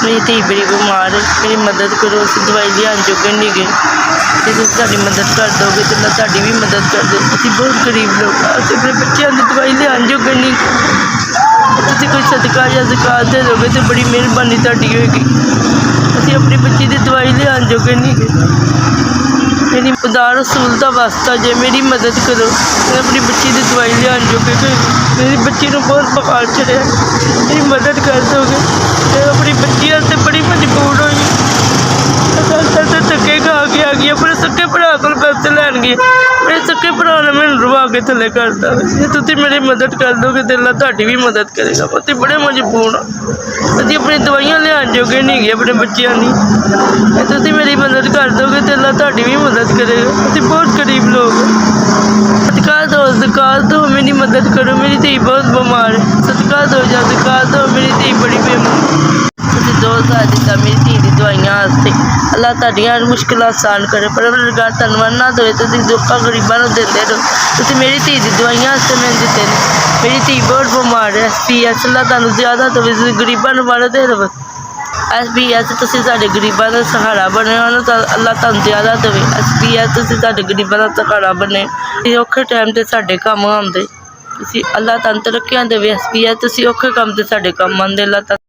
मेरी धी बड़ी बीमार है, मेरी मदद करो। ਅਸੀਂ ਦਵਾਈ ਲਿਆਉਣ ਜੋਗੇ ਨਹੀਂ ਗਏ ਤੇ ਤੁਸੀਂ ਸਾਡੀ ਮਦਦ ਕਰ ਦਿਓਗੇ ਤੇ ਮੈਂ ਤੁਹਾਡੀ ਵੀ ਮਦਦ ਕਰ ਦੂੰ। ਅਸੀਂ ਬਹੁਤ ਗਰੀਬ ਲੋਕ ਹਾਂ, ਅਸੀਂ ਆਪਣੇ ਬੱਚਿਆਂ ਦੀ ਦਵਾਈ ਲਿਆਉਣ ਜੋਗੇ ਨਹੀਂ। ਤੁਸੀਂ ਕੋਈ ਸਦਕਾ ਜਾਂ ਜ਼ਕਾਤ ਦੇ ਦਿਓਗੇ ਤੇ ਬੜੀ ਮਿਹਰਬਾਨੀ ਤੁਹਾਡੀ ਹੋਏਗੀ। ਅਸੀਂ ਆਪਣੇ ਬੱਚੇ ਦੀ ਦਵਾਈ ਲਿਆਉਣ ਜੋਗੇ ਨਹੀਂ ਗਏ। मेरी खुदा रसूल का वास्ता जे मेरी मदद करो। मैं अपनी बच्ची की दवाई लियान जोगे कि मेरी बच्ची को बहुत बुखार चढ़िया, मेरी मदद कर दोगे। मैं अपनी बच्ची वास्ते बड़ी मजबूर हुई, धक्के खा के आ गई। अपने सक्के भरा को पैसे लैन गए, मेरे सक्के भरा ने मैंने रुवा के थले कर दिया। जे तुम मेरी मदद कर दोगे तो अल्लाह तुहाडी भी मदद करेगा। मैं बड़े मजबूर हाँ, असीं अपनी दवाइयां लियान जोगे नहीं गए अपने बच्चों की। तुम मेरी मदद कर दोगे तो अल्लाह तुहाडी भी मदद करेगा। असीं बहुत गरीब लोग सदका दो, ज़कात दो, मेरी मदद करो। मेरी धी बहुत बीमार है, सदका दो या ज़कात दो, मेरी धी बड़ी बीमार। तुसीं 2000 दिता मेरी धी दी दवाइयां वास्ते। अल्लाह तुहाडियां मुश्किलां आसान करे। परवरदिगार धन्नवाद ना दोए, तुसीं लोकां गरीबां नूं दिंदे रहो। तुसीं मेरी धी दी दवाइयां वास्ते मैनूं दित्ते ने। मेरी धी बहुत बीमार है, SPS अल्लाह तुहानूं ज़्यादा देवे, तुसीं गरीबां नूं बड़ा दे रहो। SPS तुसीं साडे गरीबां दा सहारा बने हो ना, अल्लाह तुहानूं ज़्यादा देवे। SPS तुसीं साडे गरीबां दा सहारा बने, तुसीं औखे टाइम ते साडे काम आंदे। तुसीं अल्लाह तुहानूं तरक्कियां देवे। SPS तुसीं औखे काम ते साडे काम आंदे। अल्लाह